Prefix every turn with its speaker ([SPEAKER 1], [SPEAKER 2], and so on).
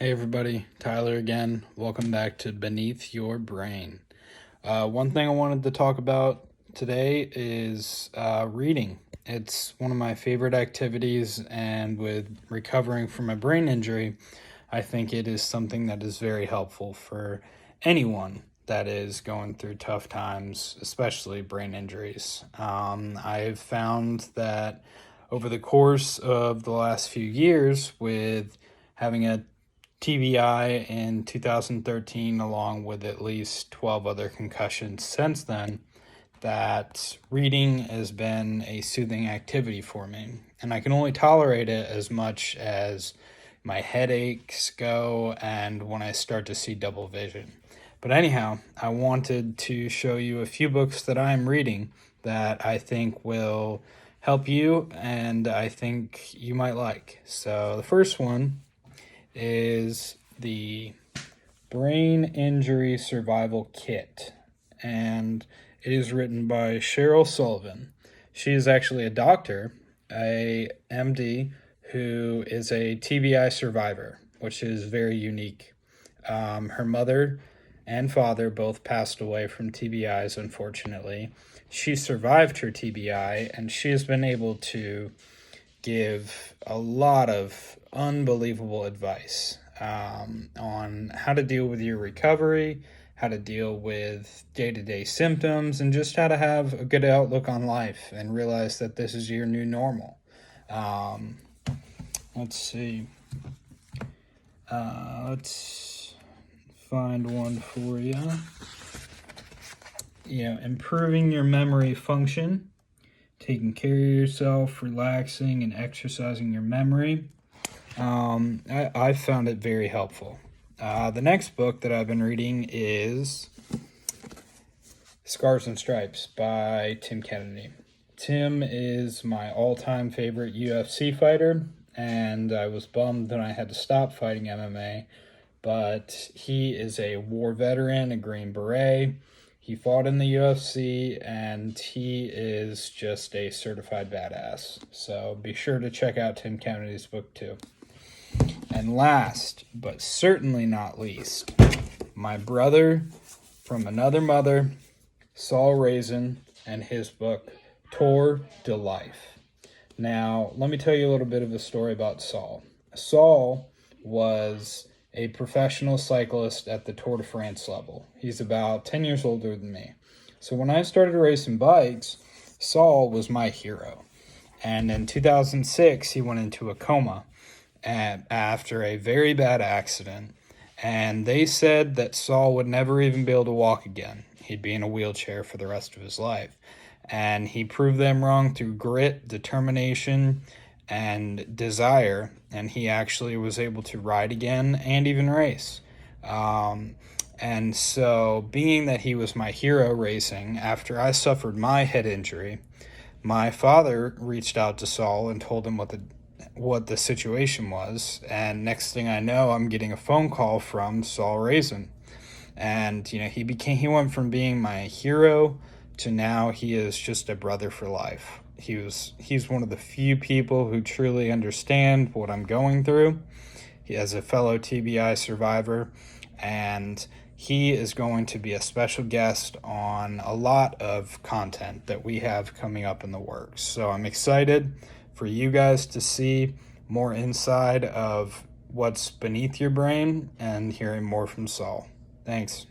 [SPEAKER 1] Hey everybody, Tyler again. Welcome back to Beneath Your Brain. One thing I wanted to talk about today is reading. It's one of my favorite activities, and with recovering from a brain injury, I think it is something that is very helpful for anyone that is going through tough times, especially brain injuries. I've found that over the course of the last few years, with having a TBI in 2013, along with at least 12 other concussions since then, that reading has been a soothing activity for me. And I can only tolerate it as much as my headaches go and when I start to see double vision. But anyhow, I wanted to show you a few books that I'm reading that I think will help you and I think you might like. So the first one is the Brain Injury Survival Kit, and it is written by Cheryl Sullivan. She is actually a doctor, a MD, who is a TBI survivor, which is very unique. Her mother and father both passed away from TBIs, unfortunately. She survived her TBI, and she has been able to give a lot of unbelievable advice on how to deal with your recovery, how to deal with day-to-day symptoms, and just how to have a good outlook on life and realize that this is your new normal. Um, let's see. Let's find one for you. Improving your memory function, taking care of yourself, relaxing, and exercising your memory. I found it very helpful. The next book that I've been reading is Scars and Stripes by Tim Kennedy. Tim is my all-time favorite UFC fighter, and I was bummed that I had to stop fighting MMA, but he is a war veteran, a Green Beret. He fought in the UFC, and he is just a certified badass. So be sure to check out Tim Kennedy's book too. And last, but certainly not least, my brother from another mother, Saul Raisin, and his book, Tour de Life. Now, let me tell you a little bit of a story about Saul. Saul was a professional cyclist at the Tour de France level. He's about 10 years older than me. So when I started racing bikes, Saul was my hero. And in 2006, he went into a coma after a very bad accident. And they said that Saul would never even be able to walk again. He'd be in a wheelchair for the rest of his life. And he proved them wrong through grit, determination, and desire, and he actually was able to ride again and even race. And so, being that he was my hero racing, after I suffered my head injury, my father reached out to Saul and told him what the situation was, and next thing I know, I'm getting a phone call from Saul Raisin. And he went from being my hero to now he is just a brother for life. He's one of the few people who truly understand what I'm going through. He is a fellow TBI survivor, and he is going to be a special guest on a lot of content that we have coming up in the works. So I'm excited for you guys to see more inside of what's beneath your brain and hearing more from Saul. Thanks.